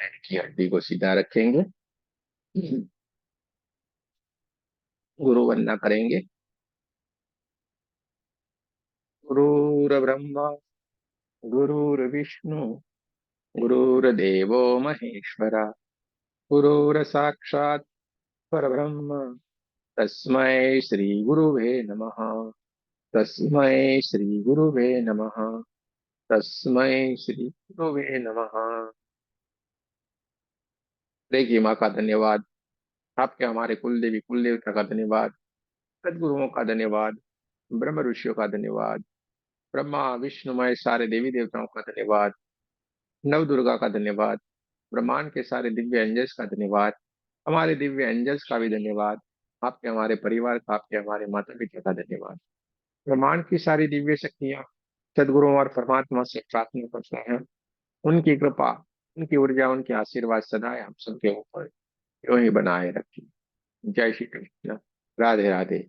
पैर की हड्डी को सीधा रखेंगे। गुरु वंदना करेंगे। गुरुर्ब्रह्मा गुरुर्विष्णु गुरुर्देवो महेश्वरा गुरुर्साक्षात् परब्रह्म तस्मै श्री गुरुवे नमः। तस्मै श्री गुरुवे नमः। तस्मै श्री गुरुवे नमः। देखिए माँ का धन्यवाद, आपके हमारे कुल देवी कुल देवता का धन्यवाद, सदगुरुओं का धन्यवाद, ब्रह्म ऋषियों का धन्यवाद, ब्रह्मा विष्णु महेश सारे देवी देवताओं का धन्यवाद, नव दुर्गा का धन्यवाद, ब्रह्मांड के सारे दिव्य एंजल्स का धन्यवाद, हमारे दिव्य एंजल्स का भी धन्यवाद, आपके हमारे परिवार का, आपके हमारे माता पिता का धन्यवाद। ब्रह्मांड की सारी दिव्य शक्तियां सदगुरुओं और परमात्मा से प्रार्थना करते हैं, उनकी कृपा, उनकी ऊर्जा, उनके आशीर्वाद सदा हम सबके ऊपर यूं ही बनाए रखें। जय श्री कृष्ण। राधे राधे।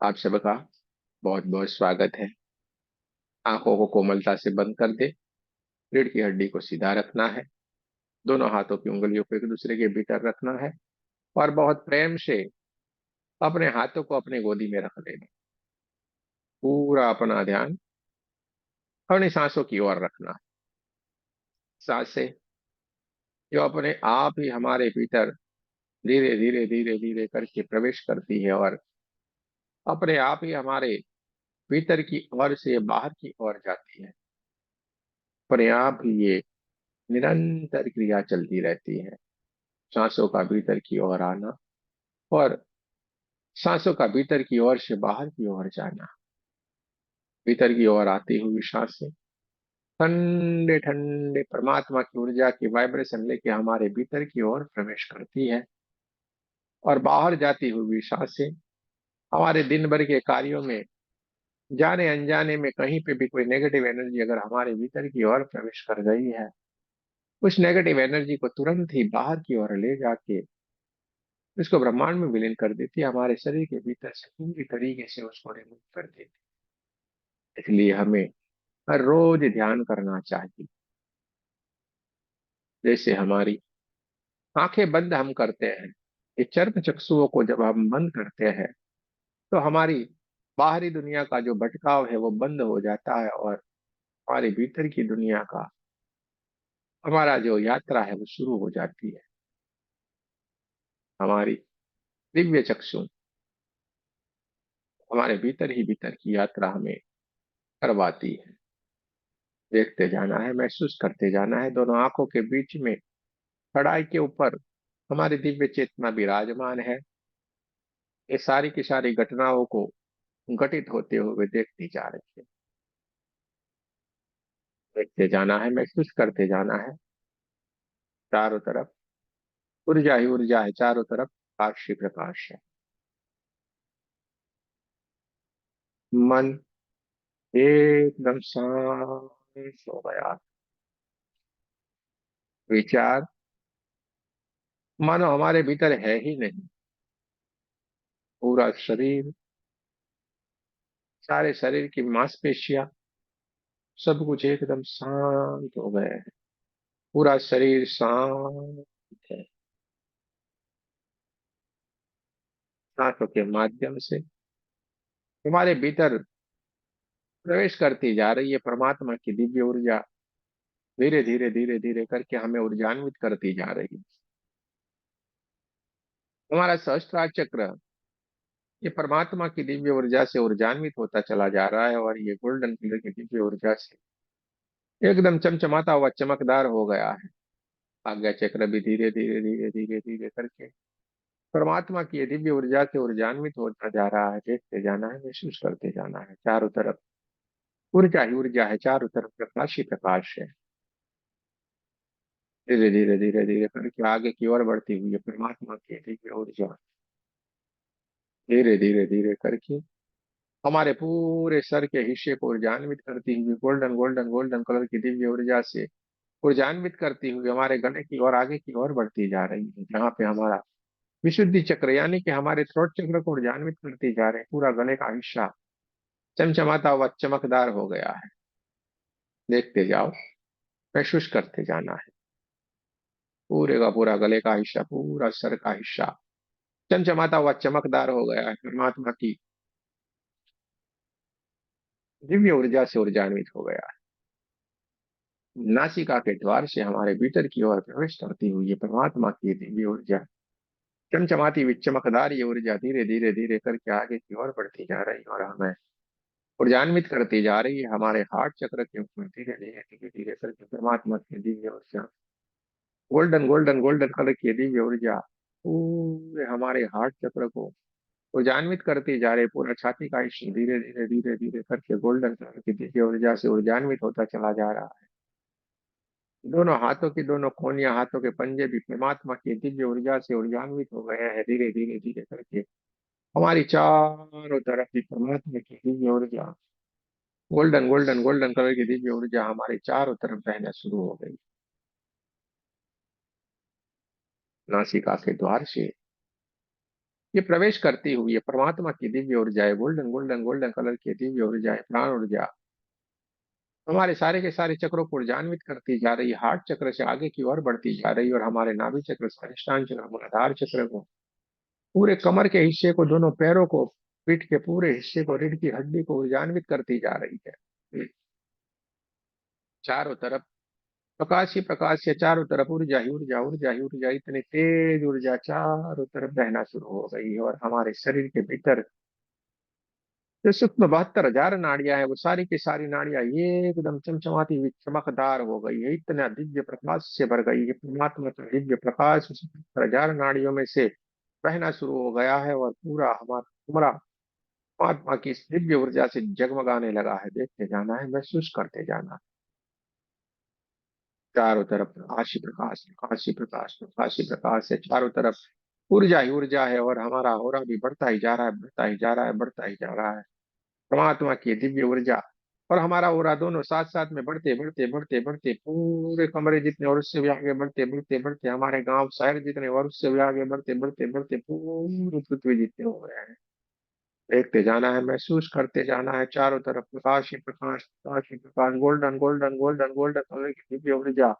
आप सबका बहुत बहुत स्वागत है। आंखों को कोमलता से बंद कर दे। रीढ़ की हड्डी को सीधा रखना है। दोनों हाथों की उंगलियों को एक दूसरे के भीतर रखना है और बहुत प्रेम से अपने हाथों को अपनी गोदी में रख देना। पूरा अपना ध्यान अपनी सांसों की ओर रखना है। सांसें जो अपने आप ही हमारे भीतर धीरे धीरे धीरे धीरे करके प्रवेश करती है और अपने आप ही हमारे भीतर की ओर से बाहर की ओर जाती है। अपने आप ही ये निरंतर क्रिया चलती रहती है। सांसों का भीतर की ओर आना और सांसों का भीतर की ओर से बाहर की ओर जाना। भीतर की ओर आती हुई सांसें ठंडे ठंडे परमात्मा की ऊर्जा की वाइब्रेशन लेके हमारे भीतर की ओर प्रवेश करती है और बाहर जाती हुई सांसें हमारे दिन भर के कार्यों में जाने अनजाने में कहीं पे भी कोई नेगेटिव एनर्जी अगर हमारे भीतर की ओर प्रवेश कर गई है, उस नेगेटिव एनर्जी को तुरंत ही बाहर की ओर ले जाके उसको ब्रह्मांड में विलीन कर देती है, हमारे शरीर के भीतर से पूरी तरीके से उसको रिमूव कर देती है। इसलिए हमें हर रोज ध्यान करना चाहिए। जैसे हमारी आंखें बंद हम करते हैं, ये चर्म चक्षुओं को जब हम बंद करते हैं तो हमारी बाहरी दुनिया का जो भटकाव है वो बंद हो जाता है और हमारे भीतर की दुनिया का हमारा जो यात्रा है वो शुरू हो जाती है। हमारी दिव्य चक्षु हमारे भीतर ही भीतर की यात्रा हमें करवाती है। देखते जाना है, महसूस करते जाना है। दोनों आंखों के बीच में कड़ाई के ऊपर हमारी दिव्य चेतना विराजमान है। ये सारी की सारी घटनाओं को घटित होते हुए देखती जा रही है। देखते जाना है, महसूस करते जाना है। चारों तरफ ऊर्जा ही ऊर्जा है, चारों तरफ प्रकाश ही प्रकाश है। मन एकदम शांत हो गया। विचार मानो हमारे भीतर है ही नहीं। पूरा शरीर, सारे शरीर की मांसपेशियां, सब कुछ एकदम शांत हो गए हैं। पूरा शरीर शांत है। सांसों के माध्यम से हमारे भीतर प्रवेश करती जा रही है परमात्मा की दिव्य ऊर्जा। धीरे धीरे धीरे धीरे करके हमें ऊर्जान्वित करती जा रही है। हमारा सहस्त्रार चक्र ये परमात्मा की दिव्य ऊर्जा से ऊर्जान्वित होता चला जा रहा है और ये गोल्डन कलर की दिव्य ऊर्जा से एकदम चमचमाता हुआ चमकदार हो गया है। आज्ञा चक्र भी धीरे धीरे धीरे धीरे धीरे करके परमात्मा की ये दिव्य ऊर्जा से ऊर्जान्वित होता जा रहा है। देखते जाना है, महसूस करते जाना है। चारों तरफ ऊर्जा ही ऊर्जा है, चारों तरफ प्रकाश ही प्रकाश है। धीरे धीरे धीरे धीरे करके आगे की ओर बढ़ती हुई है परमात्मा की दिव्य ऊर्जा। धीरे धीरे धीरे करके हमारे पूरे सर के हिस्से को ऊर्जान्वित करती हुई गोल्डन गोल्डन गोल्डन कलर की दिव्य ऊर्जा से ऊर्जान्वित करती हुई हमारे गले की ओर आगे की ओर बढ़ती जा रही है, जहाँ पे हमारा विशुद्धि चक्र यानी कि हमारे थ्रोट चक्र को ऊर्जान्वित करती जा रहे हैं। पूरा गले का हिस्सा चमचमाता हुआ चमकदार हो गया है। देखते जाओ, महसूस करते जाना है। पूरे का पूरा गले का हिस्सा, पूरा सर का हिस्सा चमचमाता हुआ चमकदार हो गया है, परमात्मा की दिव्य ऊर्जा से ऊर्जान्वित हो गया है। नासिका के द्वार से हमारे भीतर की ओर प्रवेश करती हुई ये परमात्मा की दिव्य ऊर्जा, चमचमाती हुई चमकदार ये ऊर्जा धीरे धीरे धीरे करके आगे की ओर बढ़ती जा रही है और हमें ऊर्जान्वित करती जा रही है। हमारे हार्ट चक्र के ऊपर धीरे धीरे धीरे धीरे करके परमात्मा की दिव्य ऊर्जा, गोल्डन गोल्डन गोल्डन कलर की दिव्य ऊर्जा पूरे हमारे हार्ट चक्र को ऊर्जान्वित करती जा रही। पूरा छाती का हिस्सा धीरे धीरे धीरे धीरे करके गोल्डन कलर की दिव्य ऊर्जा से ऊर्जान्वित होता चला जा रहा है। दोनों हाथों की दोनों कोनियां, हाथों के पंजे भी परमात्मा की दिव्य ऊर्जा से ऊर्जान्वित हो गए हैं धीरे धीरे धीरे करके। हमारी चारों तरफ की परमात्मा की दिव्य ऊर्जा, गोल्डन गोल्डन गोल्डन कलर की दिव्य ऊर्जा हमारे चारों तरफ बहना शुरू हो गई। नासिका के द्वार से ये प्रवेश करती हुई ये परमात्मा की दिव्य ऊर्जा है, गोल्डन गोल्डन गोल्डन कलर की दिव्य ऊर्जा है, प्राण ऊर्जा हमारे सारे के सारे चक्रों को ऊर्जान्वित करती जा रही है। हार्ट चक्र से आगे की ओर बढ़ती जा रही है और हमारे नाभि चक्र, स्वादिष्टान चक्र, मूलाधार चक्र को, पूरे कमर के हिस्से को, दोनों पैरों को, पीठ के पूरे हिस्से को, रीढ़ की हड्डी को ऊर्जान्वित करती जा रही है। चारों तरफ प्रकाश ही प्रकाश से चारों तरफ ऊर्जा ही ऊर्जा, ऊर्जा ही ऊर्जा, इतनी तेज ऊर्जा चारों तरफ बहना शुरू हो गई है और हमारे शरीर के भीतर जो सूक्ष्म 72,000 नाड़ियां हैं वो सारी की सारी नाड़ियां ये एकदम चमचमाती हुई चमकदार हो गई है, इतना दिव्य प्रकाश से भर गई है। परमात्मा का दिव्य प्रकाश उस 72,000 नाड़ियों में से बहना शुरू हो गया है और पूरा हमारा कमरा परमात्मा की इस दिव्य ऊर्जा से जगमगाने लगा है। देखते जाना है, महसूस करते जाना है। चारों तरफ प्रकाश ही प्रकाश, प्रकाश ही प्रकाश, प्रकाश ही प्रकाश है। चारों तरफ ऊर्जा ही ऊर्जा है और हमारा ऑरा भी बढ़ता ही जा रहा है, बढ़ता ही जा रहा है, बढ़ता ही जा रहा है। परमात्मा की दिव्य ऊर्जा और हमारा ओरा दोनों साथ साथ में बढ़ते बढ़ते बढ़ते बढ़ते पूरे कमरे जितने और उससे भी आगे बढ़ते बढ़ते बढ़ते हमारे गांव शहर जितने और उससे भी आगे बढ़ते बढ़ते बढ़ते पूरी पृथ्वी जितने हो गए हैं। देखते जाना है, महसूस करते जाना है। चारों तरफ प्रकाश ही प्रकाश, प्रकाश ही प्रकाश, golden golden golden golden colour की दिव्य ऊर्जा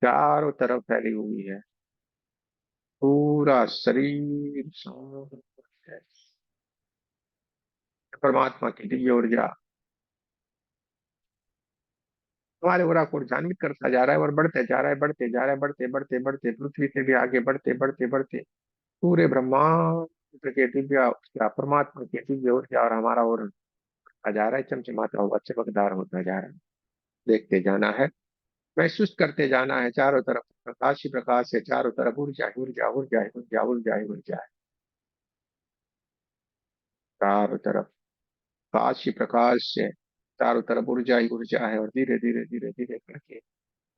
चारों तरफ फैली हुई है। पूरा शरीर शांत है। परमात्मा की दिव्य ऊर्जा हमारे ओरा को ऊर्जान्वित करता जा रहा है और बढ़ते जा रहा है, बढ़ते जा रहा है, बढ़ते बढ़ते बढ़ते पृथ्वी से भी आगे बढ़ते बढ़ते बढ़ते पूरे ब्रह्मांड के दिव्य ऊर्जा, परमात्मा की दिव्य ऊर्जा और हमारा और बढ़ता जा रहा है, चमचमाता हुआ चमकदार होता जा रहा है। देखते जाना है, महसूस करते जाना है। चारों तरफ प्रकाश ही प्रकाश है, चारों तरफ ऊर्जा ही ऊर्जा, ऊर्जा ही ऊर्जा, ऊर्जा ही ऊर्जा है। चारों तरफ प्रकाश ही प्रकाश है, चारों तरफ ऊर्जा ही ऊर्जा है और धीरे धीरे धीरे धीरे करके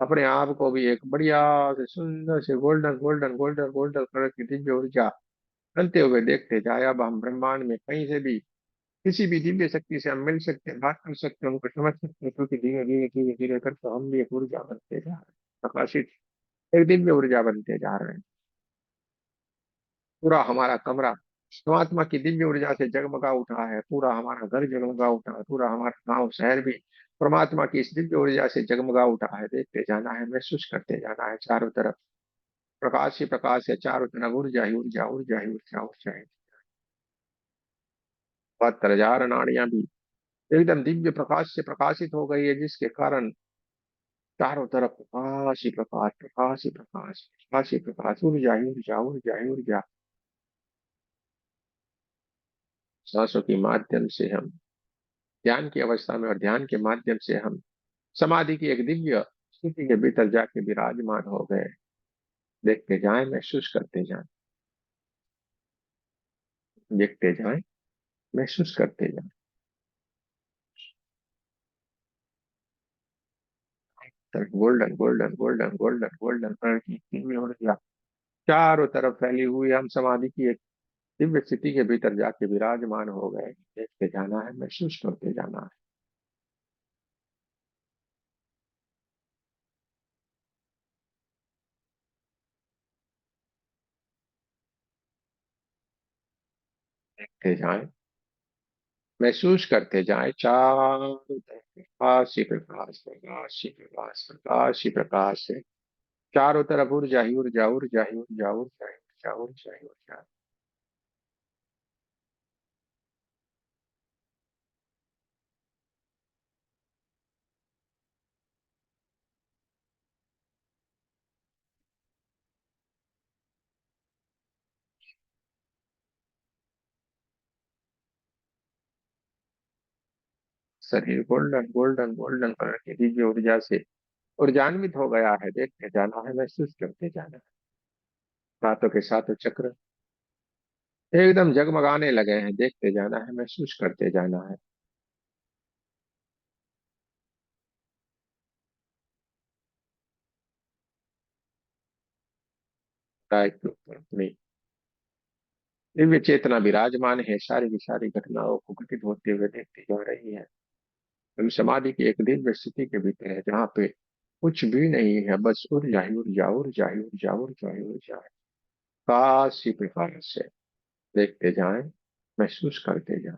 अपने आप को भी एक बढ़िया से सुंदर से golden golden golden golden colour की दिव्य ऊर्जा बनते हुए देखते जाए। अब हम ब्रह्मांड में कहीं से भी किसी भी दिव्य शक्ति से हम मिल सकते हैं, बात कर सकते हैं, उनको समझ सकते हैं, क्योंकि धीरे धीरे धीरे धीरे करके हम भी एक ऊर्जा बनते जा रहे हैं, प्रकाशित एक दिव्य ऊर्जा बनते जा रहे हैं। पूरा हमारा कमरा परमात्मा की दिव्य ऊर्जा से जगमगा उठा है, पूरा हमारा घर जगमगा उठा है, पूरा हमारा गांव शहर भी परमात्मा की इस दिव्य ऊर्जा से जगमगा उठा है। देखते जाना है, महसूस करते जाना है। चारों तरफ प्रकाश ही प्रकाश है, चारों तरफ ऊर्जा ही ऊर्जा, ऊर्जा ही ऊर्जा, ऊर्जा ही 72,000 नाड़ियां भी एकदम दिव्य प्रकाश से प्रकाशित हो गई है, जिसके कारण चारों तरफ प्रकाश ही प्रकाश, प्रकाश ही प्रकाश, प्रकाश ही प्रकाश, ऊर्जा ही ऊर्जा, ऊर्जा ही ऊर्जा। सांसों के माध्यम से हम ध्यान की अवस्था में और ध्यान के माध्यम से हम समाधि की एक दिव्य स्थिति के भीतर जाके विराजमान हो गए। देखते जाएं, महसूस करते जाएं, देखते जाएं, महसूस करते जाएं। Golden golden golden golden golden colour की दिव्य ऊर्जा चारों तरफ फैली हुई, हम समाधि की एक दिव्य स्थिति के भीतर जाके विराजमान हो गए। देखते जाना है, महसूस करते जाना है, देखते जाएं, महसूस करते जाएं। चारों तरफ प्रकाश ही प्रकाश, प्रकाश ही प्रकाश, प्रकाश ही प्रकाश है। चारों तरफ ऊर्जा ही ऊर्जा, ऊर्जा ही ऊर्जा, ऊर्जा ही ऊर्जा, ऊर्जा ही ऊर्जा। शरीर गोल्डन गोल्डन गोल्डन कलर की दिव्य ऊर्जा से ऊर्जान्वित हो गया है। देखते जाना है, महसूस करते जाना है। सातों के सातों चक्र एकदम जगमगाने लगे हैं। देखते जाना है, महसूस करते जाना है। काय के ऊपर अपनी दिव्य चेतना विराजमान है। सारी की सारी घटनाओं को घटित होते हुए देखती जा रही है। हम समाधि की एक दिव्य स्थिति के भीतर है, जहाँ पे कुछ भी नहीं है, बस ऊर्जा ही ऊर्जा, ऊर्जा ही ऊर्जा, ऊर्जा ही ऊर्जा है। काशी प्रकार से देखते जाएं, महसूस करते जाएं।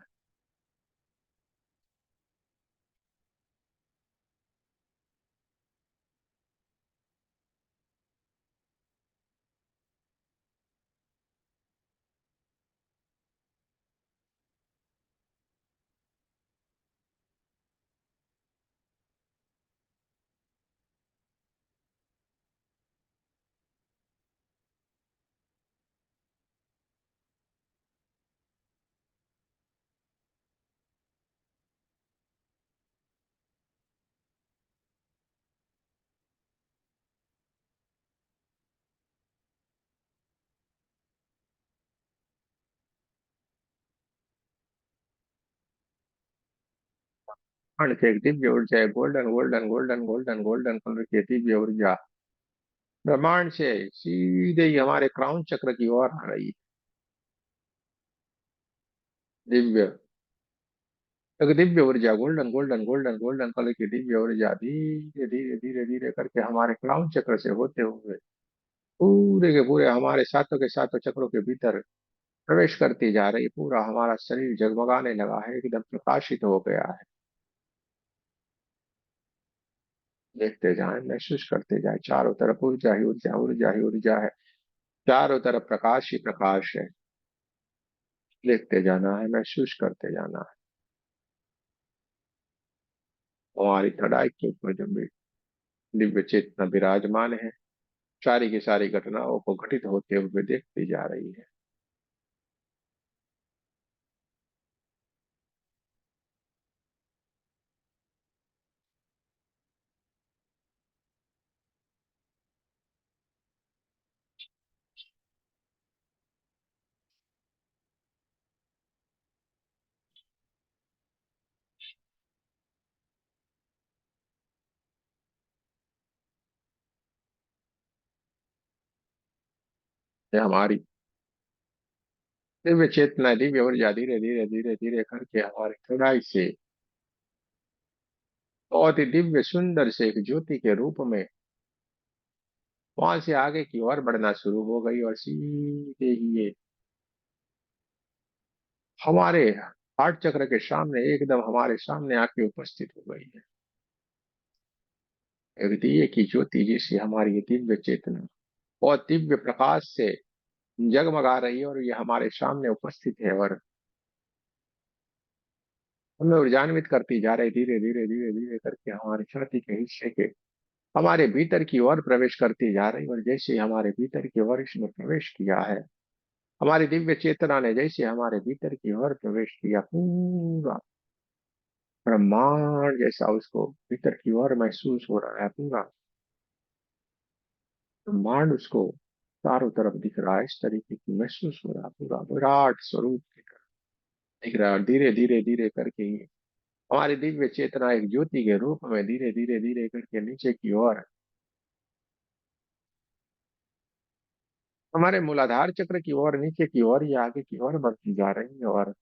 कण से एक दिव्य ऊर्जा है, golden golden golden golden golden colour की दिव्य ऊर्जा ब्रह्मांड से सीधे ही हमारे क्राउन चक्र की ओर आ रही है। दिव्य, एक दिव्य ऊर्जा golden golden golden golden colour की दिव्य ऊर्जा धीरे धीरे धीरे धीरे करके हमारे क्राउन चक्र से होते हुए पूरे के पूरे हमारे सातों के सातों चक्रों के भीतर प्रवेश करती जा रही। पूरा हमारा शरीर जगमगाने लगा है, एकदम प्रकाशित हो गया है। देखते जाएं, महसूस करते जाएं। चारों तरफ ऊर्जा ही ऊर्जा, ऊर्जा ही ऊर्जा है। चारों तरफ प्रकाश ही प्रकाश है। देखते जाना है, महसूस करते जाना है। हमारी कड़ाई के ऊपर जो भी दिव्य चेतना विराजमान है, सारी की सारी घटनाओं को घटित होते हुए देखती जा रही है। ये हमारी दिव्य चेतना, दिव्य ऊर्जा धीरे धीरे धीरे धीरे करके हमारी कड़ाई से बहुत ही दिव्य सुंदर से एक ज्योति के रूप में वहां से आगे की ओर बढ़ना शुरू हो गई, और सीधे ही ये हमारे हार्ट चक्र के सामने, एकदम हमारे सामने आके उपस्थित हो गई है। एक दिए की ज्योति जैसी हमारी ये दिव्य चेतना बहुत दिव्य प्रकाश से जगमगा रही है, और ये हमारे सामने उपस्थित है, और हमें ऊर्जान्वित करती जा रही। धीरे धीरे धीरे धीरे करके हमारे छाती के हिस्से के हमारे भीतर की ओर प्रवेश करती जा रही। और जैसे ही हमारे भीतर की ओर इसने प्रवेश किया है, हमारी दिव्य चेतना ने जैसे हमारे भीतर की ओर प्रवेश किया, पूरा ब्रह्मांड जैसा उसको भीतर की ओर महसूस हो रहा है। पूरा ब्रह्मांड उसको चारों तरफ दिख रहा है, इस तरीके की महसूस हो रहा है। पूरा विराट स्वरूप की तरह दिख रहा है। और धीरे धीरे धीरे करके ये हमारी दिव्य चेतना एक ज्योति के रूप में धीरे धीरे धीरे करके नीचे की ओर हमारे मूलाधार चक्र की ओर, नीचे की ओर या आगे की ओर बढ़ती जा रही है। और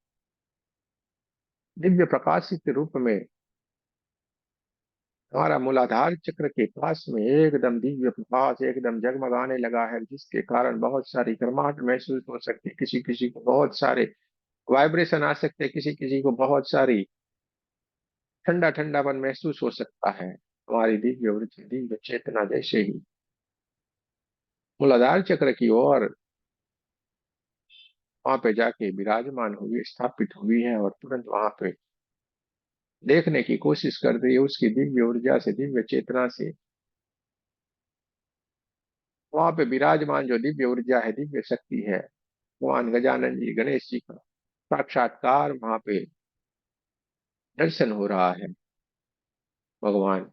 दिव्य प्रकाशित रूप में हमारा मूलाधार चक्र के पास में एकदम दिव्य प्रकाश एकदम जगमगाने लगा है, जिसके कारण बहुत सारी गर्माहट महसूस हो सकती है। किसी किसी को बहुत सारे वाइब्रेशन आ सकते हैं, किसी किसी को बहुत सारी ठंडा ठंडापन महसूस हो सकता है। हमारी दिव्य वृत्ति, दिव्य चेतना जैसे ही मूलाधार चक्र की ओर वहां पे जाके विराजमान हुई, स्थापित हुई है, और तुरंत वहां पे देखने की कोशिश कर रही है। उसकी दिव्य ऊर्जा से, दिव्य चेतना से वहां पे विराजमान जो दिव्य ऊर्जा है, दिव्य शक्ति है, भगवान गजानन जी, गणेश जी का साक्षात्कार वहां पे दर्शन हो रहा है। भगवान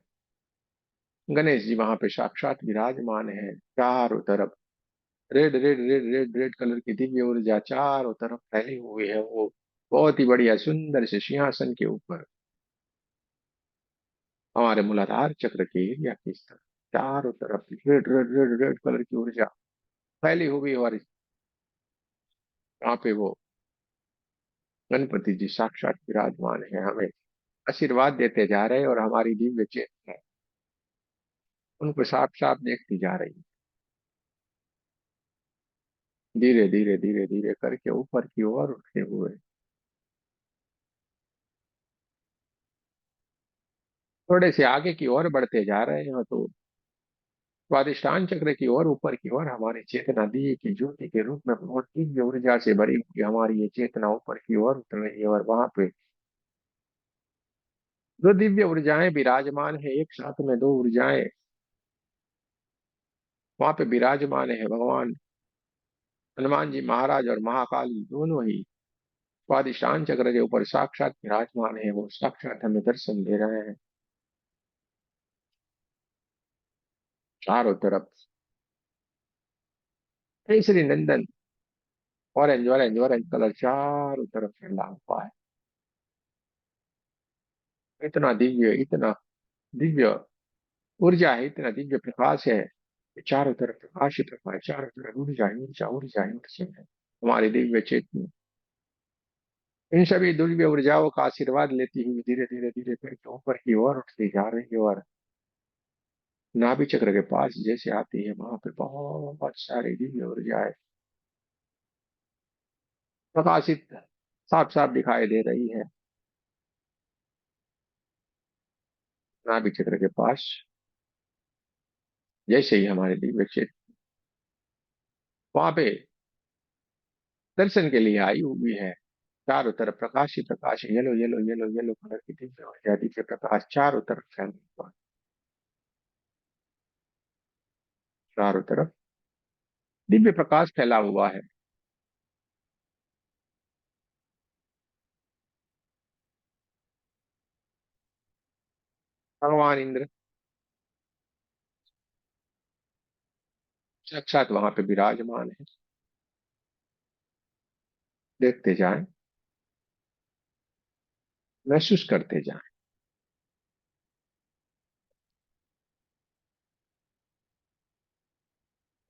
गणेश जी वहां पे साक्षात विराजमान है। चारों तरफ red red red red red colour की दिव्य ऊर्जा चारों तरफ फैली हुई है। वो बहुत ही बढ़िया सुंदर से सिंहासन के ऊपर हमारे मूलाधार चक्र के एरिया की तरफ चारों तरफ red red red red colour की ऊर्जा फैली हुई है। और यहाँ पे वो गणपति जी साक्षात विराजमान है, हमें आशीर्वाद देते जा रहे हैं, और हमारी दिव्य चेतना उनको साफ साफ देखती जा रही है। धीरे धीरे धीरे धीरे करके ऊपर की ओर उठते हुए थोड़े से आगे की ओर बढ़ते जा रहे हैं, तो स्वादिष्टान चक्र की ओर, ऊपर की ओर हमारी चेतना दिए की ज्योति के रूप में बहुत दिव्य ऊर्जा से भरी हुई हमारी ये चेतना ऊपर की ओर उतर रही है। और वहां पे दो दिव्य ऊर्जाएं विराजमान है, एक साथ में दो ऊर्जाएं वहां पे विराजमान है। भगवान हनुमान जी महाराज और महाकाली दोनों ही स्वादिष्टान चक्र के ऊपर साक्षात विराजमान है। वो साक्षात हमें दर्शन दे रहे हैं। चारों तरफ केसरी नंदन ऑरेंज ऑरेंज ऑरेंज कलर चारों तरफ फैला हुआ है। इतना दिव्य, इतना दिव्य ऊर्जा है, इतना दिव्य प्रकाश है कि चारों तरफ प्रकाश ही प्रकाश, चारों तरफ ऊर्जा ही ऊर्जा, ऊर्जा ही ऊर्जा है। हमारी दिव्य चेतना इन सभी दिव्य ऊर्जाओं का आशीर्वाद लेती हुई धीरे धीरे धीरे करके ऊपर की ओर उठती जा रही है। और नाभि चक्र के पास जैसे आती है, वहां पे बहुत सारी दिव्य ऊर्जाएं प्रकाशित साफ साफ दिखाई दे रही है। नाभि चक्र के पास जैसे ही हमारे दिव्य क्षेत्र वहां पे दर्शन के लिए आई हुई है, चारों तरफ प्रकाश ही प्रकाश है। Yellow yellow yellow yellow colour की दिव्य ऊर्जा, दिव्य प्रकाश चारों तरफ फैला हुआ है। चारों तरफ दिव्य प्रकाश फैला हुआ है। भगवान इंद्र साक्षात वहां पे विराजमान है। देखते जाएं, महसूस करते जाएं।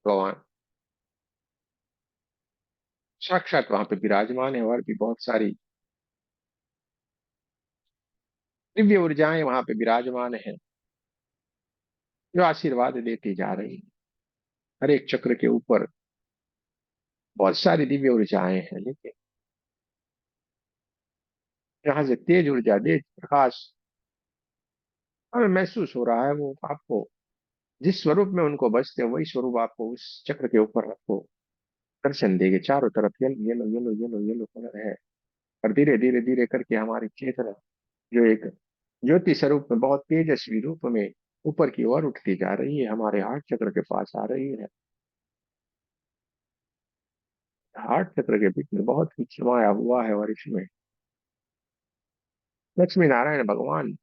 भगवान साक्षात वहां पे विराजमान है, और भी बहुत सारी दिव्य ऊर्जाएं वहां पे विराजमान है, जो आशीर्वाद देती जा रही है। हर एक चक्र के ऊपर बहुत सारी दिव्य ऊर्जाएं हैं, लेकिन यहाँ से तेज ऊर्जा, तेज प्रकाश हमें महसूस हो रहा है। वो आपको जिस स्वरूप में उनको बसते हैं, वही स्वरूप आपको उस चक्र के ऊपर आपको दर्शन देंगे। चारों तरफ yellow yellow yellow yellow yellow colour है। और धीरे धीरे धीरे करके हमारी चेतना जो एक ज्योति स्वरूप में बहुत तेजस्वी रूप में ऊपर की ओर उठती जा रही है, हमारे हार्ट चक्र के पास आ रही है। हार्ट चक्र के बीच में बहुत कुछ समाया हुआ है, और इसमें लक्ष्मी नारायण भगवान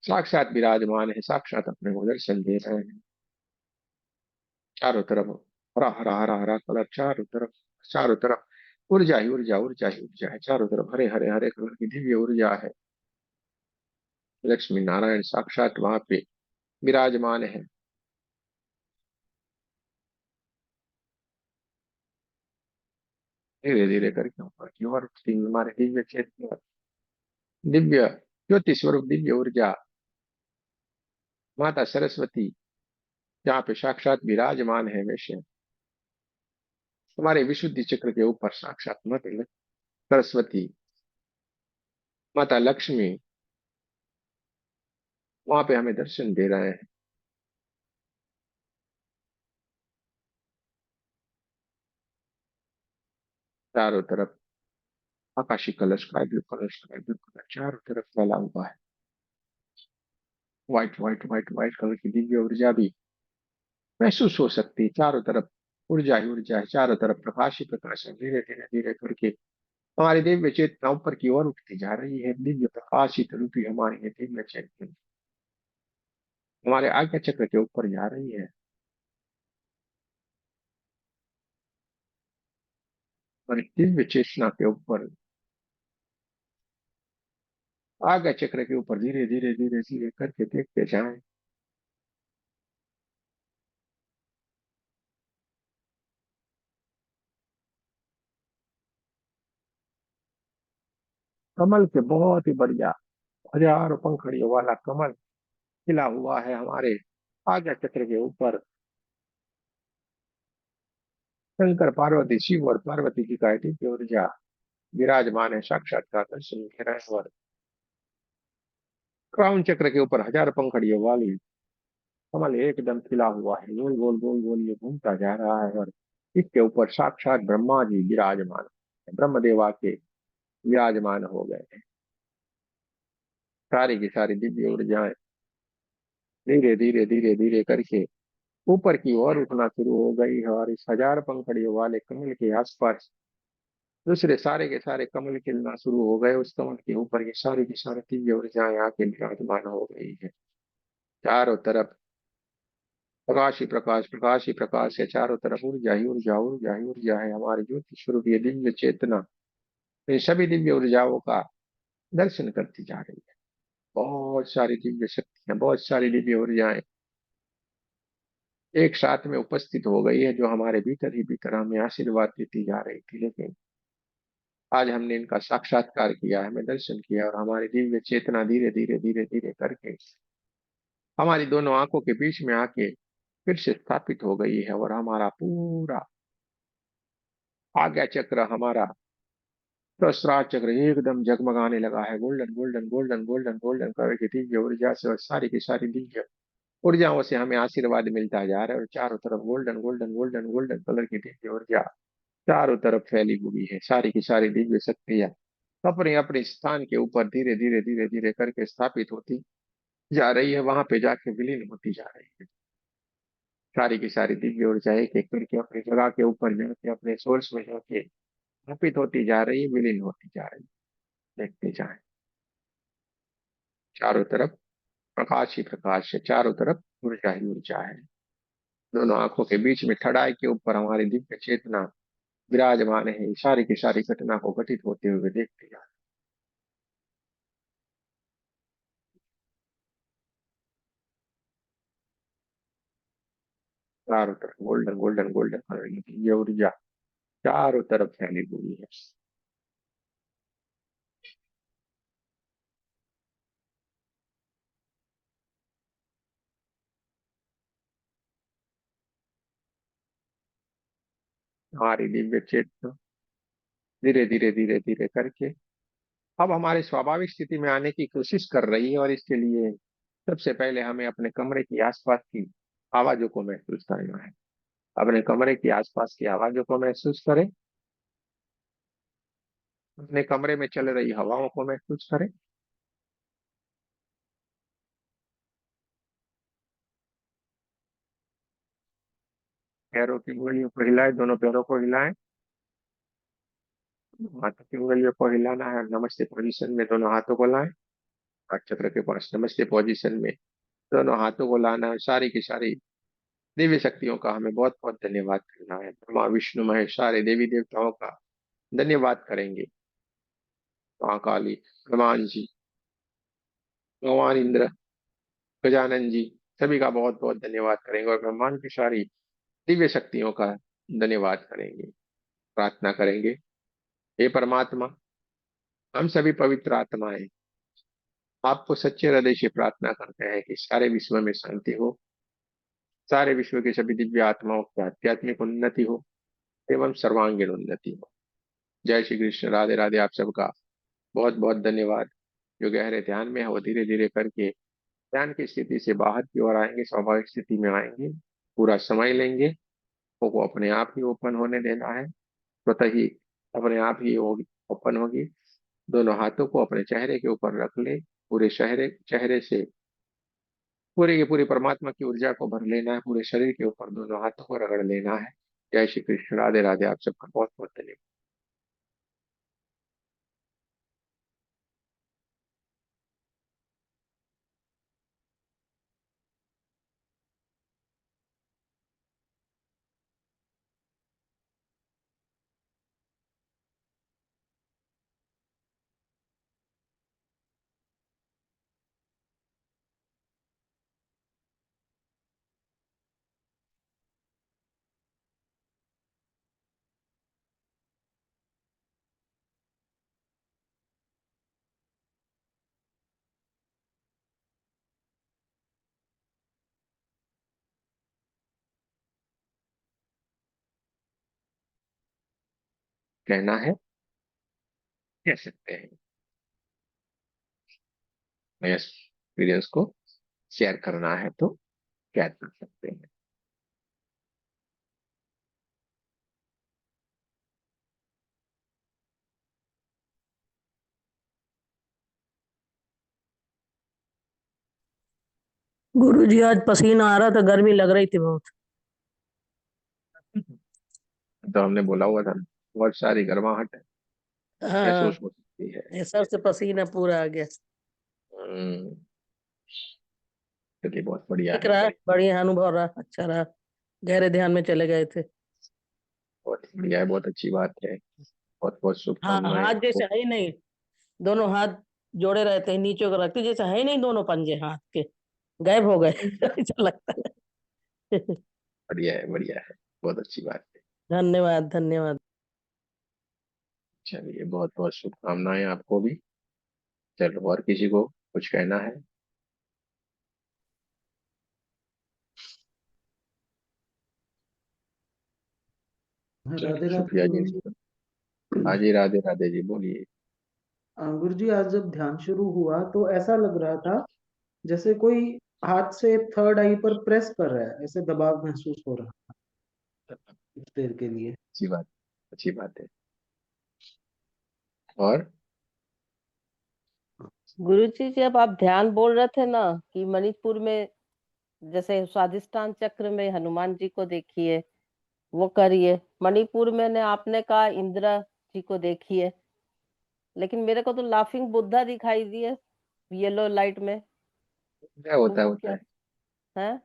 साक्षात विराजमान है, साक्षात अपने को दर्शन दे रहे हैं। चारों तरफ हरा हरा हरा हरा कलर, चारों तरफ, चारों तरफ ऊर्जा ही ऊर्जा, ऊर्जा ही ऊर्जा है। चारों तरफ हरे हरे हरे कलर की दिव्य ऊर्जा है। लक्ष्मी नारायण साक्षात वहां पे विराजमान है। धीरे धीरे करके ऊपर की ओर उठती हुई हमारे दिव्य क्षेत्र, दिव्य ज्योति स्वरूप दिव्य ऊर्जा माता सरस्वती जहाँ पे साक्षात विराजमान है, वैसे हमारे विशुद्धि चक्र के ऊपर साक्षात माता सरस्वती, माता लक्ष्मी वहां पे हमें दर्शन दे रहे हैं। चारों तरफ आकाशी कलश का कलश का कलश चारों तरफ फैला हुआ है। White white white white colour की दिव्य ऊर्जा भी महसूस हो सकती है। चारों तरफ ऊर्जा ही ऊर्जा है, चारों तरफ प्रकाश ही प्रकाश है। धीरे धीरे धीरे करके हमारी दिव्य चेतना ऊपर की ओर उठती जा रही है। दिव्य प्रकाशित रूपी हमारी ये दिव्य चेतना हमारे आज्ञा चक्र के ऊपर जा रही है और इस दिव्य चेतना के ऊपर आज्ञा चक्र के ऊपर धीरे धीरे धीरे धीरे करके देखते जाएं। कमल के बहुत ही बढ़िया हजारों पंखड़ियों वाला कमल खिला हुआ है हमारे आज्ञा चक्र के ऊपर। शंकर पार्वती शिव और पार्वती की का दिव्य ऊर्जा विराजमान है, साक्षात्कार दर्शन दे रहे हैं। और क्राउन चक्र के ऊपर हजार पंखड़ियों वाली कमल एकदम खिला हुआ है, गोल गोल गोल गोल ये घूमता जा रहा है। और इसके ऊपर साक्षात ब्रह्मा जी विराजमान है, ब्रह्मदेवा के विराजमान हो गए हैं। सारी की सारी दिव्य ऊर्जाएं धीरे धीरे धीरे धीरे करके ऊपर की ओर उठना शुरू हो गई है। और इस हजार पंखड़ियों वाले कमल के आसपास दूसरे सारे के सारे कमल खिलना शुरू हो गए। उस कमल के ऊपर ये सारी की सारी दिव्य ऊर्जाएं आके विराजमान हो गई है। चारों तरफ प्रकाश ही प्रकाश, प्रकाश ही प्रकाश है। चारों तरफ ऊर्जा ही ऊर्जा, ऊर्जा ही ऊर्जा है। हमारी ज्योति स्वरूप ये दिव्य चेतना इन सभी दिव्य ऊर्जाओं का दर्शन करती जा रही है। बहुत सारी दिव्य शक्तियां, बहुत सारी दिव्य ऊर्जाएं एक साथ में उपस्थित हो गई है, जो हमारे भीतर ही भीतर हमें आशीर्वाद देती जा रही थी। लेकिन आज हमने इनका साक्षात्कार किया, हमें दर्शन किया और हमारी दिव्य चेतना धीरे धीरे धीरे धीरे करके हमारी दोनों आंखों के बीच में आके फिर से स्थापित हो गई है। और हमारा पूरा आज्ञा चक्र, हमारा सहस्त्रार चक्र एकदम जगमगाने लगा है, golden golden golden golden golden colour की दिव्य ऊर्जा से। और सारी की सारी दिव्य ऊर्जाओं से हमें आशीर्वाद मिलता जा रहा है। और चारों तरफ golden golden golden golden colour की दिव्य ऊर्जा चारों तरफ फैली हुई है। सारी की सारी दिव्य शक्तियां अपने अपने स्थान के ऊपर धीरे धीरे धीरे धीरे करके स्थापित होती जा रही है, वहां पे जाके विलीन होती जा रही है। सारी की सारी दिव्य ऊर्जा एक एक करके अपनी जगह के ऊपर जाके अपने सोर्स में जाके स्थापित होती जा रही है, विलीन होती जा रही है। देखते जाए चारों तरफ प्रकाश ही प्रकाश है, चारों तरफ ऊर्जा ही ऊर्जा है। दोनों आंखों के बीच में ठड़ाई के ऊपर हमारी दिव्य चेतना विराजमान है। सारी की सारी घटना को घटित होते हुए देखते जाए। चारों तरफ गोल्डन गोल्डन गोल्डन कलर की दिव्य ऊर्जा चारों तरफ फैली हुई है। हमारी दिव्य चेतना धीरे धीरे धीरे धीरे करके अब हमारे स्वाभाविक स्थिति में आने की कोशिश कर रही है। और इसके लिए सबसे पहले हमें अपने कमरे की आसपास की आवाजों को महसूस करना है। अपने कमरे की आसपास की आवाजों को महसूस करें, अपने कमरे में चल रही हवाओं को महसूस करें। पैरों की उंगलियों को हिलाएं, दोनों पैरों को हिलाएं। हाथों की उंगलियों को हिलाना है। नमस्ते पोजीशन में दोनों हाथों को लाएं। हाथ चक्र के पास नमस्ते पोजीशन में दोनों हाथों को लाना है। सारी की सारी दिव्य शक्तियों का हमें बहुत बहुत धन्यवाद करना है। ब्रह्मा विष्णु महेश सारे देवी देवताओं का धन्यवाद करेंगे। माँ काली, हनुमान जी, भगवान इंद्र, गजानन जी, सभी का बहुत बहुत धन्यवाद करेंगे। और ब्रह्मांड की सारी दिव्य शक्तियों का धन्यवाद करेंगे। प्रार्थना करेंगे, हे परमात्मा, हम सभी पवित्र आत्माएं आपको सच्चे हृदय से प्रार्थना करते हैं कि सारे विश्व में शांति हो, सारे विश्व के सभी दिव्य आत्माओं की आध्यात्मिक उन्नति हो एवं सर्वांगीण उन्नति हो। जय श्री कृष्ण, राधे राधे। आप सबका बहुत बहुत धन्यवाद। जो गहरे ध्यान में है वो धीरे धीरे करके ध्यान की स्थिति से बाहर की ओर आएंगे, स्वाभाविक स्थिति में आएंगे। पूरा समय लेंगे, वो अपने आप ही ओपन होने देना है। स्वतः ही अपने आप ही होगी, ओपन होगी। दोनों हाथों को अपने चेहरे के ऊपर रख ले। पूरे चेहरे चेहरे से पूरी की पूरी परमात्मा की ऊर्जा को भर लेना है। पूरे शरीर के ऊपर दोनों हाथों को रगड़ लेना है। जय श्री कृष्ण, राधे राधे। आप सबका बहुत बहुत धन्यवाद। कहना है, कह सकते हैं। नए एक्सपीरियंस को शेयर करना है तो क्या कर सकते हैं। गुरु जी आज पसीना आ रहा था, गर्मी लग रही थी बहुत। तो हमने बोला हुआ था ना, बहुत सारी गर्माहट है, हाँ, महसूस हो सकती है। ये सर से पसीना पूरा आ गया। हम्म, चलिए बहुत बढ़िया ठीक है। रहा, बढ़िया अनुभव रहा, अच्छा रहा। गहरे ध्यान में चले गए थे। बहुत बढ़िया है, बहुत अच्छी बात है। बहुत बहुत हाँ, शुभकामनाएं हाथ जैसे आपको। है ही नहीं। दोनों हाथ जोड़े रहते हैं, नीचे को रखते जैसे है ही नहीं, दोनों पंजे हाथ के गायब हो गए। ऐसा लगता है। बढ़िया है, बढ़िया है, बहुत अच्छी बात है। धन्यवाद, धन्यवाद। चलिए बहुत बहुत शुभकामनाएं आपको भी। चलो, और किसी को कुछ कहना है? राधे चलिए, राधे शुक्रिया गुरु जी। जी। हाँ जी, राधे राधे जी, बोलिए। गुरु जी आज जब ध्यान शुरू हुआ तो ऐसा लग रहा था जैसे कोई हाथ से थर्ड आई पर प्रेस कर रहा है, ऐसे दबाव महसूस हो रहा कुछ देर के लिए। अच्छी बात, अच्छी बात है। और गुरु जी, जब आप ध्यान बोल रहे थे ना कि मणिपुर में जैसे स्वादिष्टान चक्र में हनुमान जी को देखिए, वो करिए। मणिपुर में ने आपने कहा इंदिरा जी को देखिए, लेकिन मेरे को तो लाफिंग बुद्धा दिखाई दिए येलो लाइट में। क्या तो होता है, वो होता क्या है। है?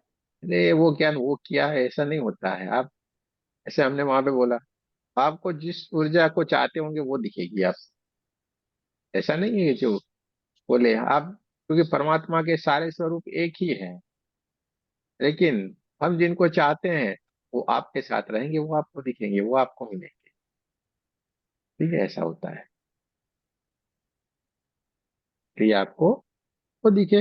अरे वो क्या, वो किया है, ऐसा नहीं होता है। आप, ऐसे हमने वहां पे बोला, आपको जिस ऊर्जा को चाहते होंगे वो दिखेगी आप। ऐसा नहीं है जो बोले आप, क्योंकि परमात्मा के सारे स्वरूप एक ही है। लेकिन हम जिनको चाहते हैं वो आपके साथ रहेंगे, वो आपको दिखेंगे, वो आपको मिलेंगे। ठीक है, ऐसा होता है। तो ये आपको वो दिखे,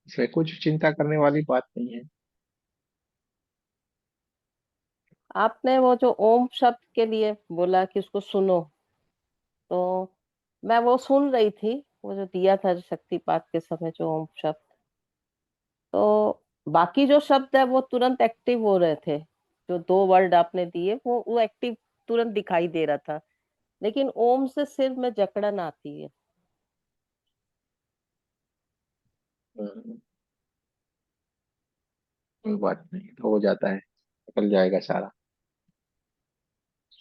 इसमें कुछ चिंता करने वाली बात नहीं है। आपने वो जो ओम शब्द के लिए बोला कि उसको सुनो, तो मैं वो सुन रही थी, वो जो दिया था शक्तिपात के समय जो ओम शब्द। तो बाकी जो शब्द है वो तुरंत एक्टिव हो रहे थे। जो दो वर्ड आपने दिए वो एक्टिव तुरंत दिखाई दे रहा था। लेकिन ओम से सिर में जकड़न आती है। हम्म, कोई बात नहीं, तो हो जाता है, निकल जाएगा सारा।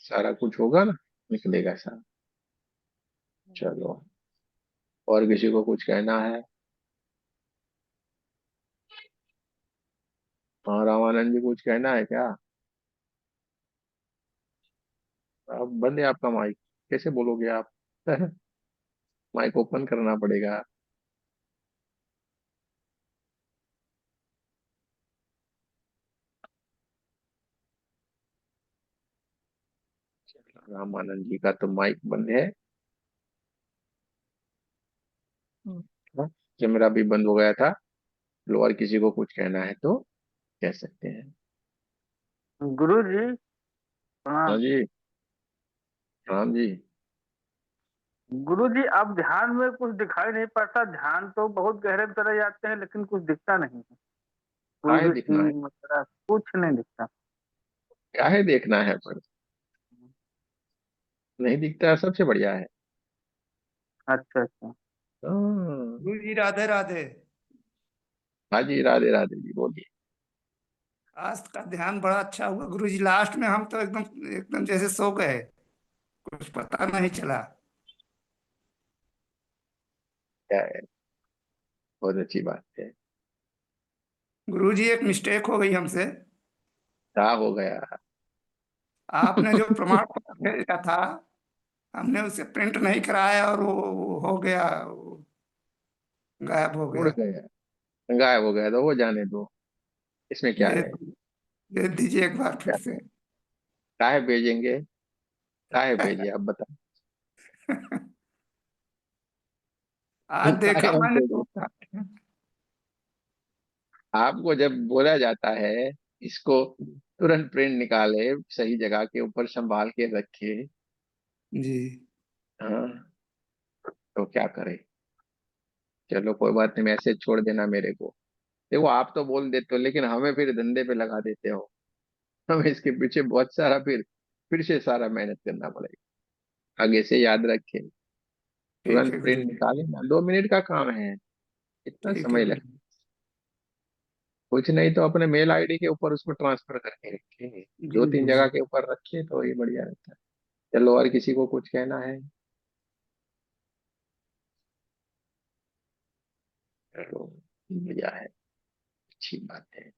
सारा कुछ होगा ना, निकलेगा सारा। चलो, और किसी को कुछ कहना है? हाँ, रामानंद जी, कुछ कहना है क्या? अब बंद है आपका माइक, कैसे बोलोगे आप? माइक ओपन करना पड़ेगा। रामानंद जी का तो माइक बंद है। हाँ, कैमरा भी बंद हो गया था। लो, और किसी को कुछ कहना है तो कह सकते हैं। गुरु जी हाँ प्रणाम। जी, राम जी। गुरु जी अब ध्यान में कुछ दिखाई नहीं पड़ता, ध्यान तो बहुत गहरे में चले जाते हैं लेकिन कुछ दिखता नहीं है। कोई काहे भी दिखना है? सीन वगैरह कुछ नहीं दिखता। काहे देखना है पर? नहीं दिखता सबसे बढ़िया है। अच्छा अच्छा। हाँ। गुरु जी राधे राधे। हाँ जी, राधे राधे जी, बोलिए। आज का ध्यान बड़ा अच्छा हुआ गुरु जी। लास्ट में हम तो एकदम एकदम जैसे सो गए, कुछ पता नहीं चला। क्या है, बहुत अच्छी बात है। गुरु जी एक मिस्टेक हो गई हमसे। क्या हो गया? आपने जो प्रमाण पत्र भेजा था, हमने उसे प्रिंट नहीं कराया और वो हो गया, वो गायब हो उड़ गया। गया, गायब हो गया, तो वो जाने दो, इसमें क्या दे है। दे दीजिए एक बार फिर क्या से। काहे भेजेंगे, काहे भेजे आप बताओ। आज काहे देखा हम मैंने भेजें? तो था। आपको जब बोला जाता है इसको तुरंत प्रिंट निकाले, सही जगह के ऊपर संभाल के रखे, जी। हाँ, तो क्या करें। चलो कोई बात नहीं, मैसेज छोड़ देना मेरे को। देखो आप तो बोल देते हो, लेकिन हमें फिर धंधे पे लगा देते हो। हमें इसके पीछे बहुत सारा फिर से सारा मेहनत करना पड़ेगा। आगे से याद रखें, ठीक तुरंत है गुरु प्रिंट जी। निकाले ना, 2 मिनट का काम है, इतना ठीक है समय गुरु लगे। जी। कुछ नहीं तो अपने मेल आईडी के ऊपर उसको ट्रांसफर करके रखें, जी दो तीन गुरु जगह जी। के ऊपर रखे तो ये बढ़िया रहता है। चलो, और किसी को कुछ कहना है? चलो, बढ़िया है, अच्छी बात है।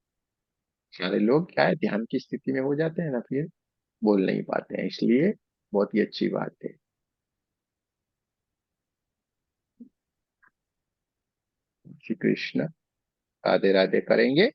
सारे लोग क्या है, ध्यान की स्थिति में हो जाते हैं ना, फिर बोल नहीं पाते हैं, इसलिए बहुत ही अच्छी बात है। श्री कृष्ण। राधे राधे करेंगे।